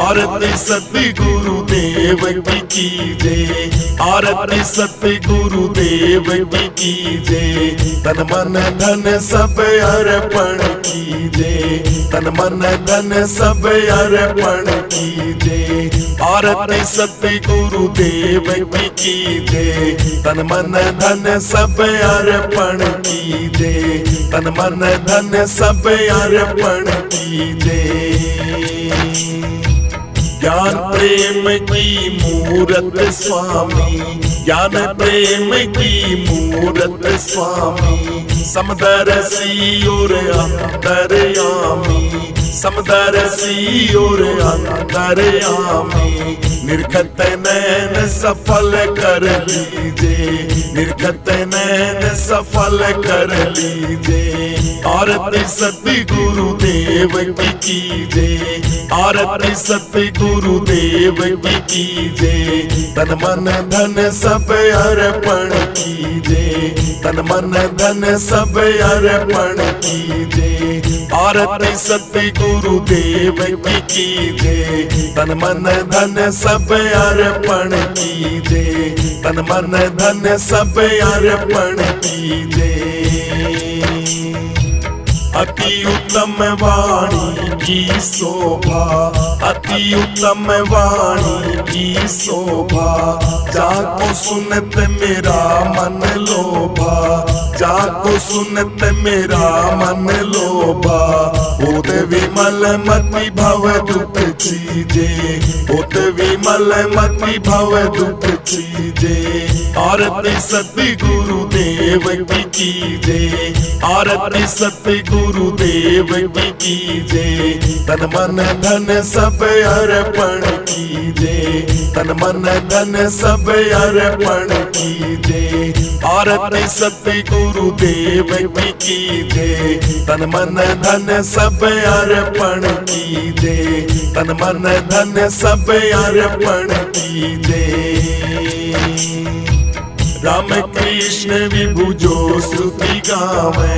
आरती सत्य गुरुदेव की जय, आरती सत्य गुरुदेव की जय। तन मन धन सब अर्पण कीजिए, तन मन धन सब अर्पण कीजिए। आरती सत्य गुरुदेव की जय, तन मन धन सब अर्पण कीजिए, तन मन धन सब अर्पण कीजिए। ज्ञान प्रेम की मूरत स्वामी, ज्ञान प्रेम की मूरत स्वामी। समदर्शी और अंतर्यामी, समदर्शी और अंतर्यामी। निरखत नैन सफल कर लीजिए, निरखत नैन सफल कर लीजिए। आरती सत्य गुरुदेव की जय, आरती सत्य गुरुदेव की जय। तन मन धन सब अर्पण कीजिए, तन मन धन सब अर्पण कीजिए। आरती सत्य गुरुदेव की जय, तन मन धन सब अर्पण कीजिए, तन मन धन सब अर्पण कीजिए। अति उत्तम वाणी की शोभा, अति उत्तम वाणी की शोभा। जाको सुनत मेरा मन लोभा, जाको सुनत मेरा मन लोभा। होत विमल मति भव दुख चीजे, होत विमल मति भव दुख चीजे। आरती सत्य गुरुदेव की जय, आरती सत्य गुरुदेव की जय। तन मन धन सब अर्पण कीजिए, तन मन धन सब अर्पण कीजिए। आरती सत्य गुरुदेव की जय, तन मन धन सब अर्पण कीजिए, तन मन धन सब अर्पण कीजिए। राम कृष्ण विभु जो स्तुति गावे,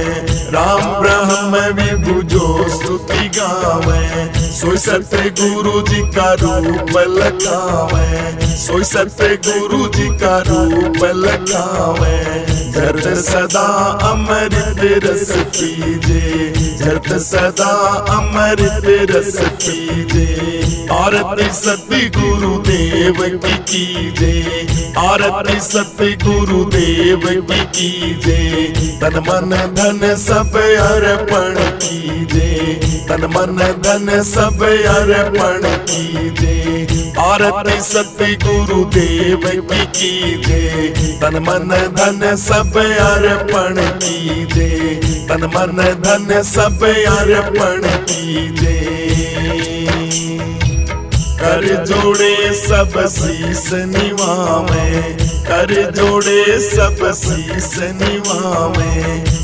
राम ब्रह्म विभु जो स्तुति गावे। सोई सत्य गुरु जी का रूप लखावे, सोई सत्य गुरु जी का रूप लखावे। झरत सदा अमृत रस पीजे, झरत सदा अमृत रस पीजे। आरती सत्य गुरुदेव की जय, आरती सत्य गुरुदेव की जय। तन मन धन सब अर्पण कीजिए, तन मन धन सब अर्पण कीजिए। आरती सत्य गुरुदेव की जय, तन मन धन सब अर्पण कीजिए, तन मन धन सब अर्पण कीजिए। कर जोड़े सब शीस निवावे, कर जोड़े सब शीस निवावे।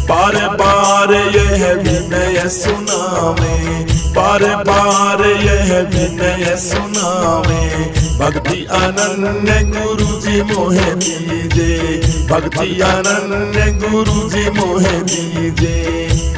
बार बार यह विनय सुनावे, बार बार यह विनय सुनावे। भक्ति अनन्य गुरु जी मोहे दीजे, भक्ति अनन्य गुरु जी मोहे दीजे।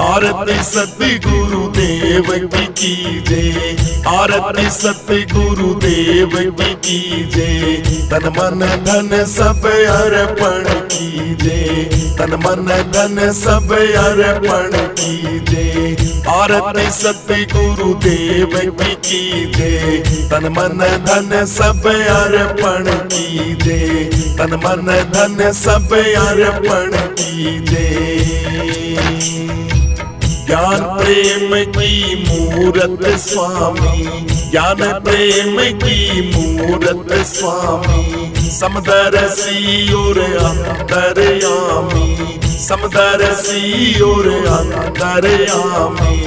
आरती सत्य गुरुदेव की जय, आरती सत्य गुरुदेव की जय। तन मन धन सब अर्पण कीजिए, तन मन धन सब अर्पण कीजिए। आरती सत्य गुरुदेव की जय, तन मन धन सब अर्पण कीजिए, तन मन धन सब अर्पण कीजिए। ज्ञान प्रेम की मूरत स्वामी, ज्ञान प्रेम की मूरत स्वामी। समदर्शी और अंतर्यामी, समदर्शी और अंतर्यामी।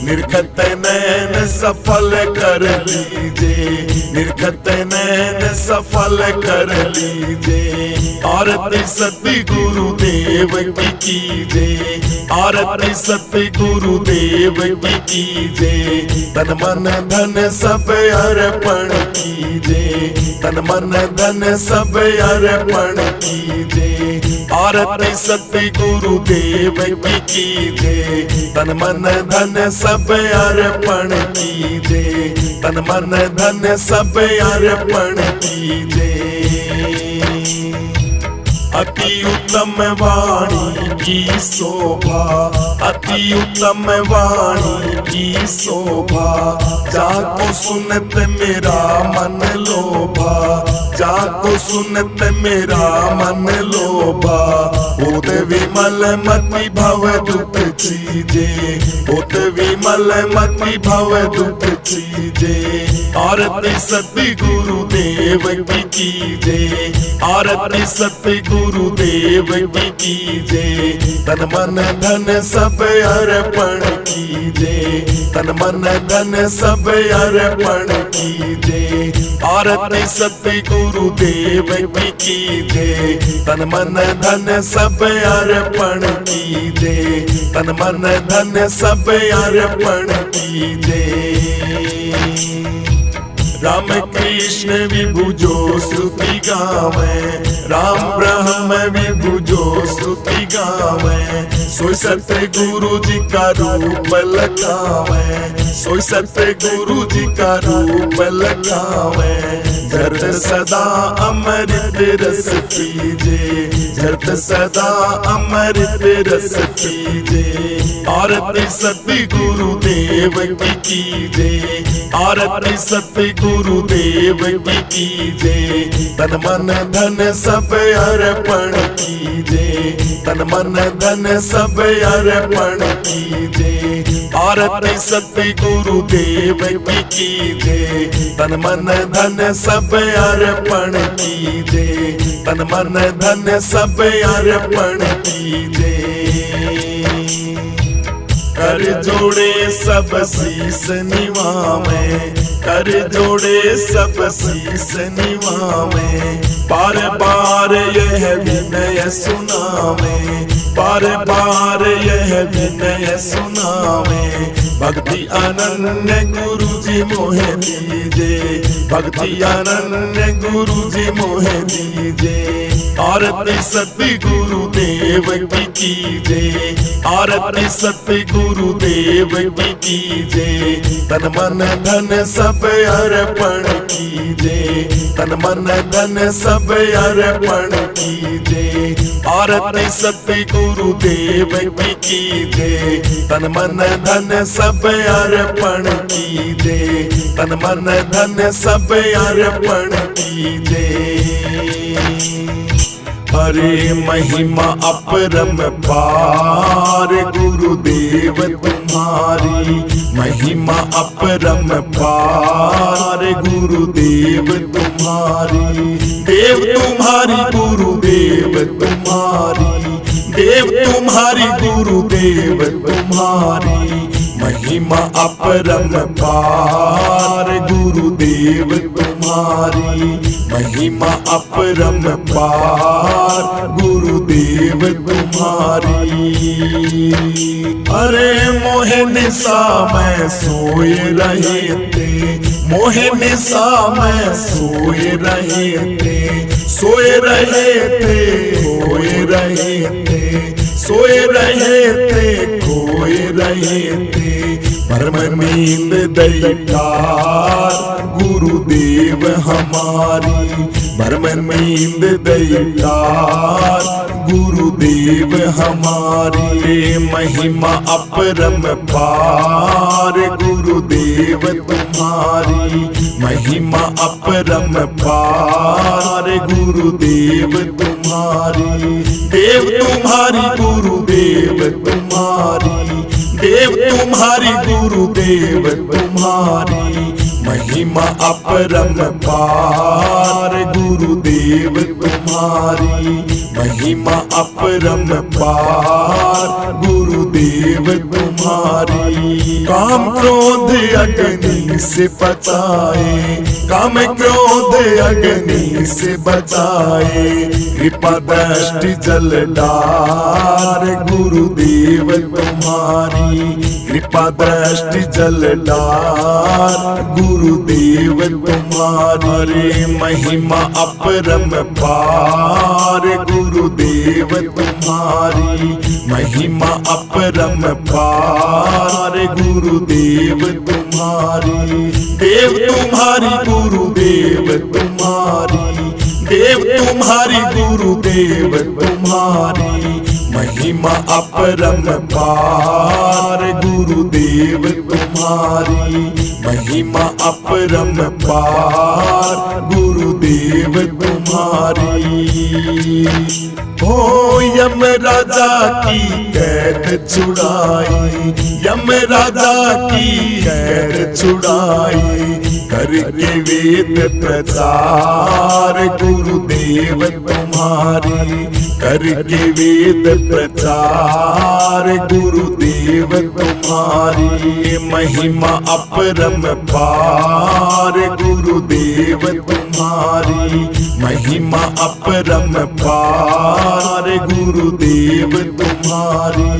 निरखत नैन सफल कर लीजिए, निरखत नैन सफल कर लीजिए। आरती सत्य गुरुदेव की जय, आरती सत्य गुरुदेव की जय। तन मन धन सब अर्पण कीजिए, तन मन धन सब अर्पण कीजिए। आरती सत्य गुरुदेव की जय, तन मन धन सब अर्पण कीजिए, तन मन धन सब अर्पण कीजे। अति उत्तम वाणी की शोभा, अति उत्तम वाणी की शोभा, जाको सुनत मेरा मन लोभा, जाको सुनत मेरा मन लोभा। होत विमल मति भव दुख चीजे, होत विमल मति भव दुख चीजे। आरती सत्य गुरुदेव की कीजे, आरती सत्य गुरुदेव की कीजे। तन मन धन सब अर्पण कीजे, तन मन धन सब अर्पण कीजे। आरती सत्य गुरुदेव की कीजे, तन मन धन सब अर्पण कीजे, तन मन धन सब अर्पण कीजे। राम कृष्ण विभु जो स्तुति गावे, राम ब्रह्म विभु जो स्तुति गावे। सोई सत्य गुरु जी का रूप लगावे, सोई सत्य गुरु जी का रूप लगावे। झरत सदा अमृत रस पीजे, झरत सदा अमृत रस पीजे। आरती सत्य गुरुदेव की कीजे, आरती सत्य गुरुदेव की कीजे। तन मन धन सब अर्पण कीजे, तन मन धन सब अर्पण कीजे। आरती सत्य गुरुदेव की कीजे, तन मन धन सब अर्पण कीजे, तन मन धन सब अर्पण कीजे। कर जोड़े सब शीस निवावे, कर जोड़े सब शीस निवावे। बार बार यह विनय सुनावे, बार बार यह विनय सुनावे। भक्ति अनन्य गुरु जी मोहे दीजे, भक्ति अनन्य गुरु जी मोहे दीजे। आरती सत्य गुरुदेव की कीजे, आरती सत्य गुरुदेव की कीजे। तन मन धन सब अर्पण कीजे, तन मन धन सब अर्पण कीजे। आरती सत्य गुरुदेव की कीजे, तन मन धन सब अर्पण कीजे, तन मन धन सब अर्पण कीजे। हरे महिमा अपरम पार गुरुदेव तुम्हारी, महिमा अपरम पार गुरुदेव तुम्हारी। देव तुम्हारी गुरुदेव तुम्हारी, देव तुम्हारी गुरुदेव तुम्हारी। महिमा अपरम पार गुरुदेव तुम्हारी, महिमा अपरम पार गुरुदेव तुम्हारी। अरे मोहे निशा में सोए रहे थे, मोहे निशा में सोए रहे थे, सोए रहे थे, खोए रहे थे, सोए रहे थे, खोए रहे थे। भरम नींद दैठार गुरुदेव हमारी, भरम नींद दैठार गुरुदेव हमारी। महिमा अपरम पार गुरुदेव तुम्हारी, महिमा अपरम पार गुरुदेव तुम्हारी। देव तुम्हारी गुरुदेव तुम्हारी, देव तुम्हारी गुरुदेव तुम्हारी। महिमा अपरम पार गुरुदेव तुम्हारी, महिमा अपरम पार गुरुदेव तुम्हारी। काम क्रोध अग्नि से बचाए, काम क्रोध अग्नि से बचाए। कृपा दृष्टि जल डार गुरुदेव तुम्हारी, कृपा दृष्टि जलदार गुरुदेव तुम्हारी महिमा अपरंपार गुरुदेव तुम्हारी महिमा अपरंपार गुरुदेव तुम्हारी देव तुम्हारी गुरुदेव तुम्हारी देव तुम्हारी गुरुदेव तुम्हारी महिमा अपरंपार गुरुदेव तुम्हारी महिमा अपरंपार गुरुदेव तुम्हारी हो यम राजा की कैद छुड़ाई यम राजा की कैद छुड़ाई करके वेद प्रचार गुरुदेव तुम्हारी करके वेद प्रचार गुरुदेव तुम्हारी महिमा अपरंपार गुरुदेव तुम्हारी महिमा अपरंपार गुरुदेव तुम्हारी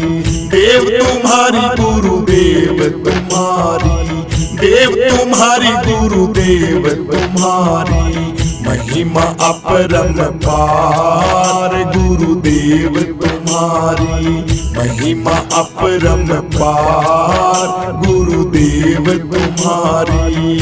देव तुम्हारी गुरुदेव तुम्हारी देव तुम्हारी गुरुदेव तुम्हारी महिमा अपरंपार गुरुदेव तुम्हारी महिमा अपरंपार गुरुदेव तुम्हारी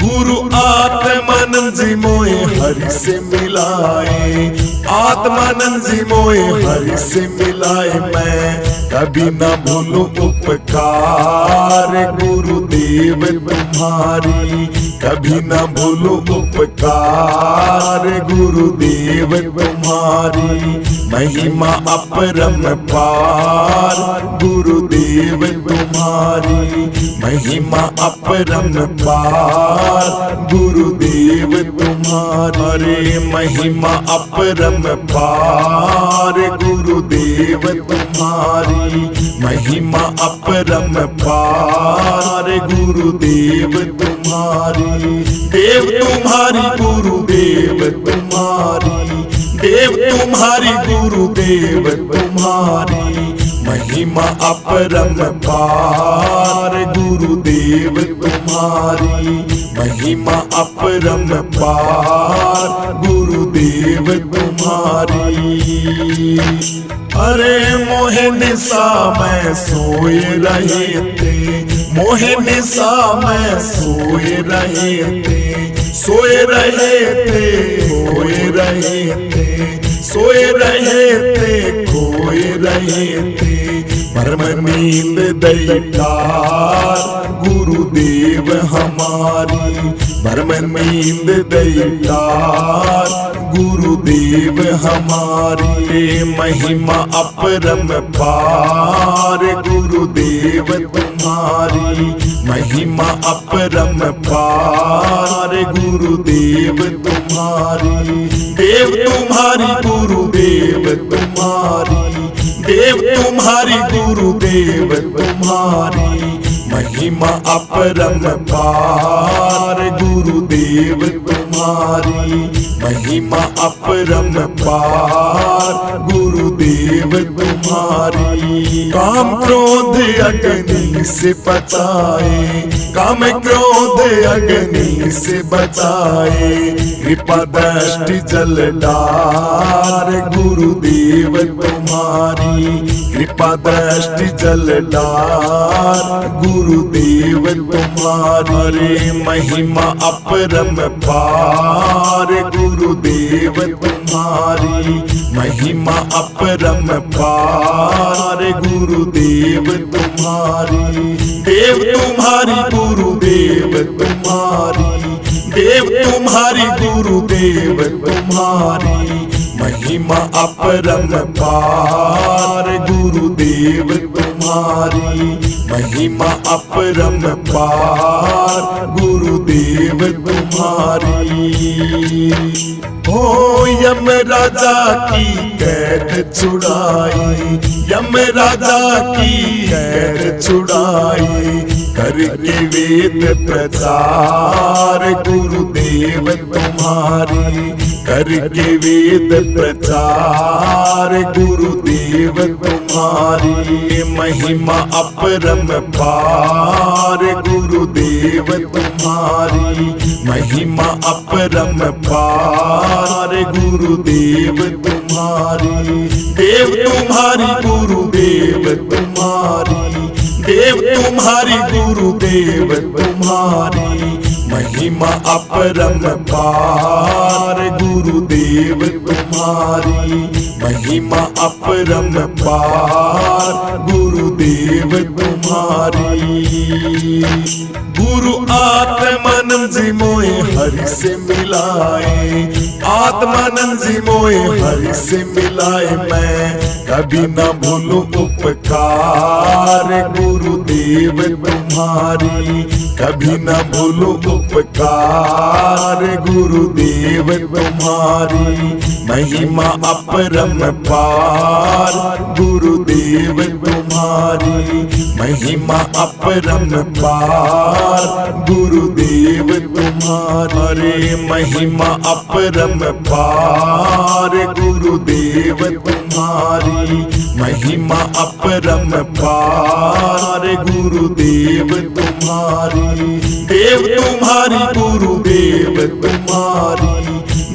गुरु आत्मानंद जी मोए हरि से मिलाए आत्मानंद जी मोए हरि से मिलाए मैं कभी न भूलूं उपकार गुरुदेव तुम्हारी कभी न भूलूं उपकार गुरुदेव तुम्हारी महिमा अपरंपार गुरुदेव तुम्हारी महिमा अपरंपार गुरुदेव तुम्हारे महिमा अपरंपार गुरुदेव तुम्हारी महिमा अपरंपार गुरुदेव तुम्हारी देव तुम्हारी गुरुदेव तुम्हारी देव तुम्हारी गुरुदेव तुम्हारी महिमा अपरंपार गुरुदेव तुम्हारी महिमा अपरंपार गुरुदेव तुम्हारी अरे मोहे निशा में सोए रहे थे मोहे निशा में सोए रहे थे सोए रहे थे खोए रहे थे सोए रहे थे खोए रहे थे भ्रम नींद दैतार गुरुदेव हमारी भ्रम नींद दैतार गुरुदेव हमारी महिमा अपरंपार गुरुदेव तुम्हारी महिमा अपरंपार गुरुदेव तुम्हारी देव तुम्हारी गुरुदेव तुम्हारी देव तुम्हारी गुरुदेव तुम्हारी महिमा अपरंपार गुरुदेव तुम्हारी महिमा अपरंपार गुरुदेव तुम्हारी काम क्रोध अग्नि से बचाए काम क्रोध अग्नि से बचाए कृपा दृष्टि जलदार गुरुदेव तुम्हारी कृपा दृष्टि जलदार गुरुदेव तुम्हारी महिमा अपरंपार गुरुदेव तुम्हारी महिमा अपरंपार गुरुदेव तुम्हारी देव तुम्हारी गुरुदेव तुम्हारी देव तुम्हारी गुरुदेव तुम्हारी महिमा अपरंपार गुरुदेव तुम्हारी महिमा अपरंपार गुरुदेव तुम्हारी हो यम राजा की कैद छुड़ाई, यम राजा की कैद छुड़ाई, करके वेद प्रचार गुरुदेव तुम्हारी, करके वेद प्रचार गुरुदेव तुम्हारी, महिमा अपरम पार गुरुदेव तुम्हारी, महिमा अपरम पार गुरुदेव तुम्हारी, देव तुम्हारी गुरुदेव तुम्हारी, देव तुम्हारी गुरुदेव तुम्हारी, महिमा अपरम पार गुरुदेव तुम्हारी, महिमा अपरम पार गुरुदेव तुम्हारी। गुरु आत्मानंद जी मोए हरि से मिलाए, आत्मानंद जी मोए हरि से मिलाए, मैं कभी न भूलूं उपकार गुरुदेव तुम्हारी, कभी न भूलूं उपकार गुरुदेव तुम्हारी, महिमा अपरम पार गुरुदेव तुम्हारी, महिमा अपरम पार गुरुदेव तुम्हारे, महिमा अपरम पार गुरुदेव तुम्हारी, महिमा अपरम पार गुरुदेव तुम्हारी, देव तुम्हारी गुरुदेव तुम्हारी,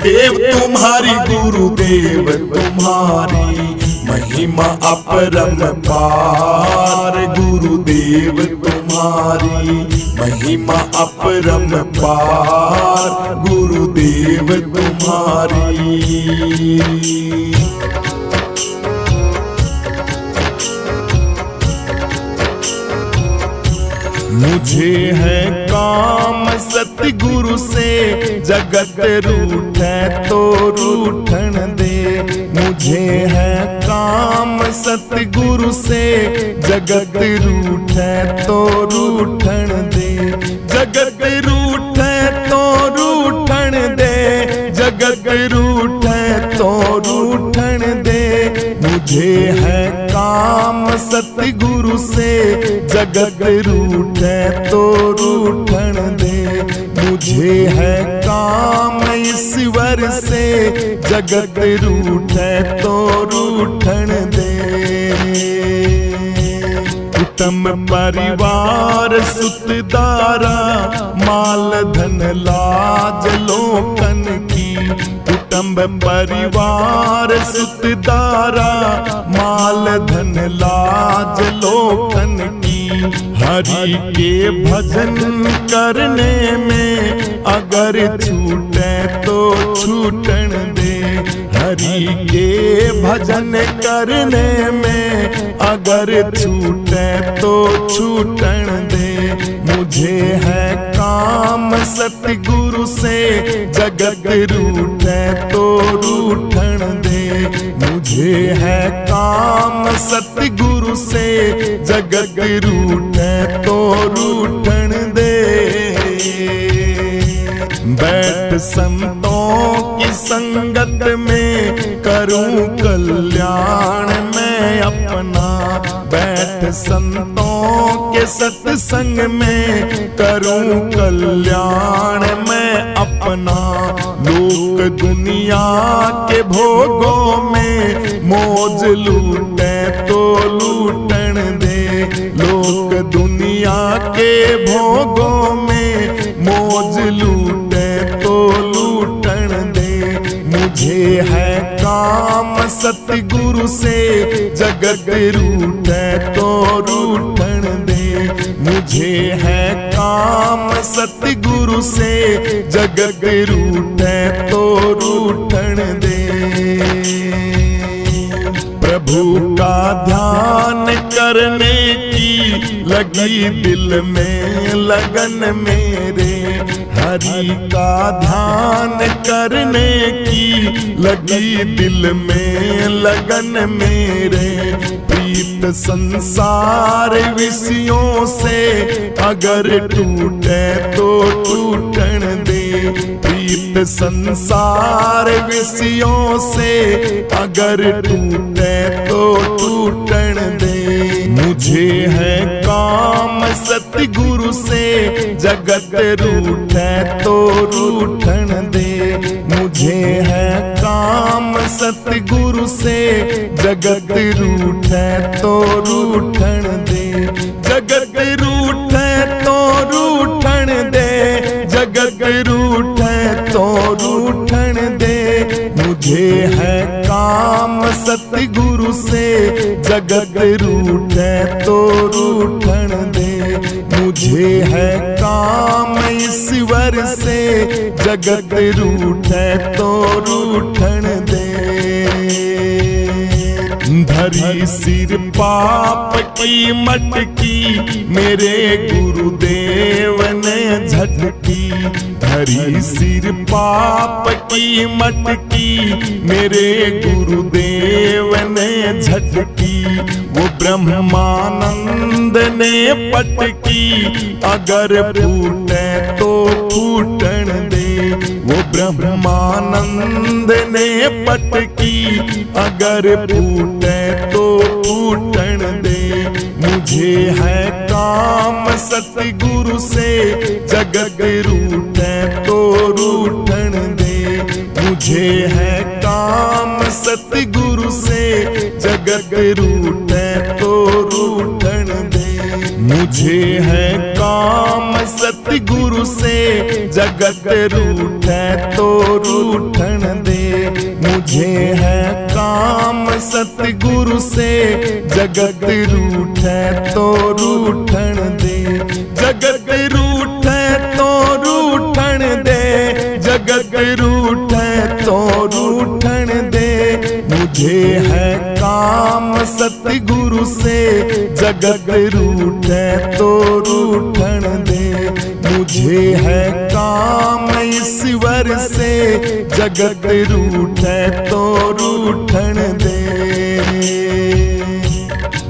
देव तुम्हारी गुरुदेव तुम्हारी, महिमा अपरम पार गुरुदेव तुम्हारी, महिमा अपरम पार गुरुदेव तुम्हारी। मुझे है काम सतगुरु से, जगत रूठे तो रूठन दे, मुझे है काम सतगुरु से, जगत रूठे तो रूठन दे, जगत रूठे तो रूठन दे, जगत रूठे तो रूठन दे, मुझे है काम सतगुरु से, जगत रूठे तो रूठन दे, मुझे है काम ईश्वर से, जगत रूठे तो रूठन दे। कुटुंब परिवार सुतदारा, माल धन लाज लोकन की, कुटुंब परिवार सुतदारा, माल धन लाज लोकन की, हरि के भजन करने में अगर छूटे तो छूटन दे, हरि के भजन करने में अगर छूटे तो छूटन दे, मुझे है काम सतगुरु से, जगत रूठे तो रूठन दे, मुझे है काम सतगुरु से, जगत रूठे तो रूठन दे। बैठ संतों की संगत में करूं कल्याण मैं अपना, बैठ संतों के सत्संग में करूं कल्याण मैं अपना, लोक दुनिया के भोगों में मौज लूटे तो लूटन दे, लोक दुनिया के भोगों में मौज लूटे तो लूटन दे, मुझे है काम सतगुरु से, जगत रूठे तो रूठन दे, मुझे है काम सतगुरु से, जगत रूठे तो रूठन दे। प्रभु का ध्यान करने की लगी दिल में लगन मेरे, हरि का ध्यान करने की लगी दिल में लगन मेरे, प्रीत संसार विषयों से अगर टूटे तो टूटन दे, प्रीत संसार विषयों से अगर टूटे तो टूटन दे। मुझे है काम सतगुरु से जगत रूठे तो रूठन दे। मुझे है काम सतगुरु से जगत रूठे तो रूठन दे। जगत रूठे तो रूठन दे। जगत रूठे तो रूठन दे। मुझे है काम सतगुरु से जगत रूठे तो रूठन दे। मुझे है काम ईश्वर से जगत रूठे तो रूठन दे। धरी सिर पाप की मटकी मेरे गुरुदेव ने झटकी। धरी सिर पाप की मटकी मेरे गुरुदेव ने झटकी। वो ब्रह्मानंद ने पटकी अगर फूटे तो फूटन दे। वो ब्रह्मानंद ने पटकी अगर फूटे तो फूटन दे। मुझे है काम सतगुरु से जगत रूठे तो रूठन दे। मुझे है काम सतगुरु से जगत रूठे तो रूठन दे। मुझे है काम सतगुरु से जगत रूठे तो रूठन दे। मुझे है काम सतगुरु से जगत रूठे तो रूठन दे। जगत रूठे तो रूठन दे। जगत रूठे तो रूठन दे। मुझे है काम सतगुरु से जगत रूठे तो रूठन दे। मुझे है काम ईश्वर से जगत रूठे तो रूठन दे।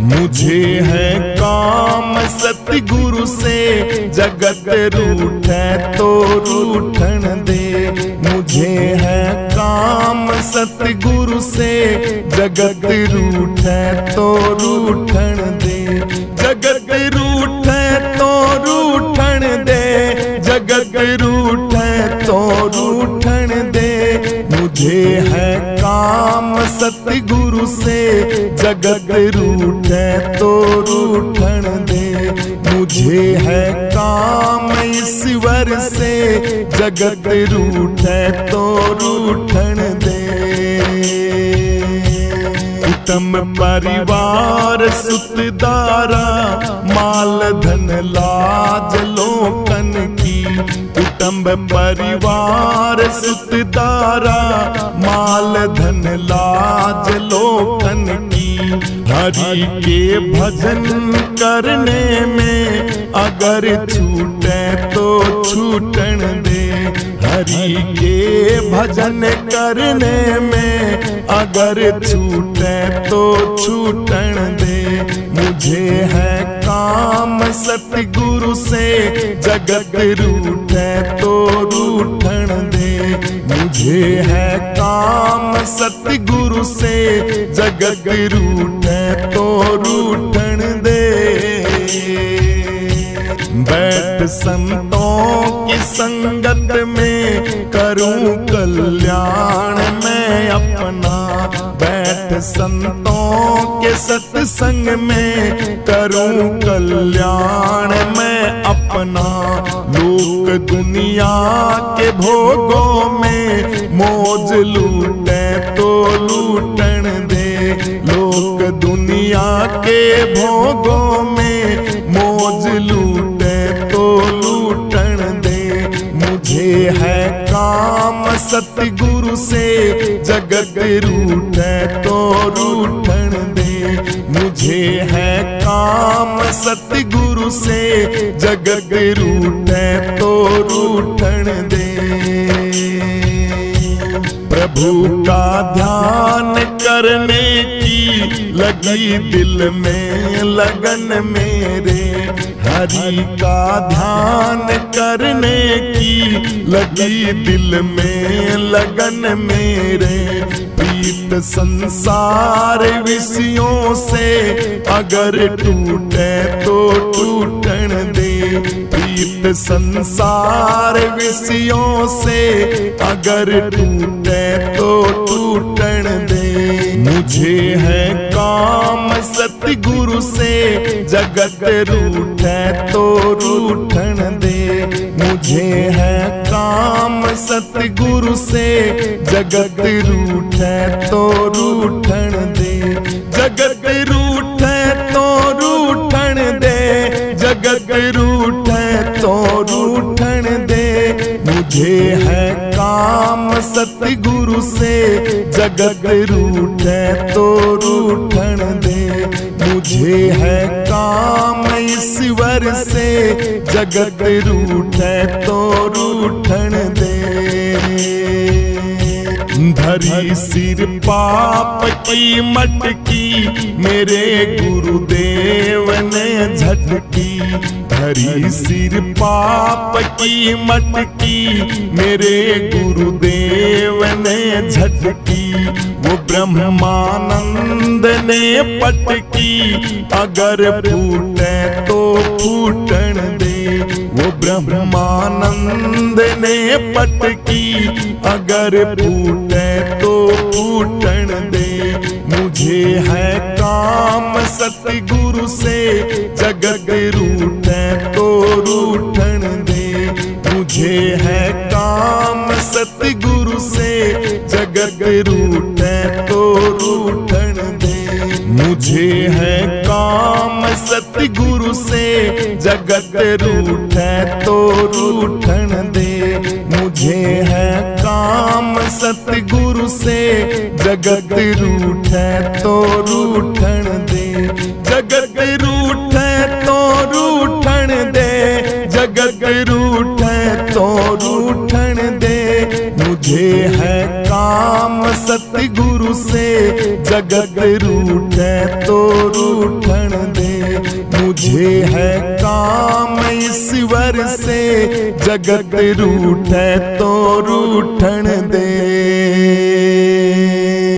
मुझे है काम सतगुरु से जगत रूठे तो रूठन दे। मुझे है काम सतगुरु से जगत रूठे तो रूठन दे। जगत रूठे तो रूठन दे। जगत रूठे तो रूठन दे। मुझे है काम सतगुरु से जगत रूठे तो रूठन दे। मुझे है काम ईश्वर से जगत रूठे तो रूठन दे। कुटुंब परिवार सुतदारा माल धन लाज लोकन की। कुटुंब परिवार सुतदारा माल धन लाज लोकन की। हरि के भजन करने में अगर छूटे तो छूटन दे। हरि के भजन करने में अगर छूटे तो छूटन दे। मुझे है काम सतगुरु से जगत रूठे तो रूठन दे। मुझे है काम सतगुरु से जगत रूठे तो रूठन दे। बैठ संतों की संगत में करूं कल्याण मैं अपना। बैठ संतों के सत्संग में करूं कल्याण मैं अपना। लोक दुनिया के भोगों में मौज लूटे तो लूटन दे। लोक दुनिया के भोगों में मौज लूटे तो लूटन दे। मुझे है काम सतगुरु से जगत रूठे तो रूठन दे। मुझे है काम सतगुरु से जगत रूठे तो रूठन दे। प्रभु का ध्यान करने की लगी दिल में लगन मेरे। हरि का ध्यान करने की लगी दिल में लगन मेरे। प्रीत संसार विषयों से अगर टूटे तो टूटन दे। प्रीत संसार विषयों से अगर टूटे तो टूटन दे। मुझे है काम सतगुरु से जगत रूठे तो रूठन दे। मुझे है काम सतगुरु से जगत रूठे तो रूठन दे। जगत रूठे तो रूठन दे। जगत रूठे तो रूठन दे। मुझे है काम सतगुरु से जगत रूठे तो रूठन दे। मुझे है काम ईश्वर से जगत रूठे तो रूठन दे। धरी सिर पाप की मटकी मेरे गुरुदेव ने झटकी। धरी सिर पाप की मटकी मेरे गुरुदेव ने झटकी। वो ब्रह्मानंद ने पटकी अगर फूटे तो फूटन दे। वो ब्रह्मानंद ने पटकी अगर फूटे तो फूटन दे। मुझे है काम सतगुरु से जगत रूठे तो रूठन दे। मुझे है काम सतगुरु से जगत रूठे तो रूठन दे। मुझे है काम सतगुरु से जगत रूठे तो रूठन दे। मुझे है काम सतगुरु से जगत रूठे तो रूठन दे। जगत रूठे तो रूठन दे। जगत रूठे तो रूठन दे। मुझे है काम सतगुरु से जगत रूठे तो रूठन दे। मुझे है काम ईश्वर से जगत रूठे तो रूठन दे।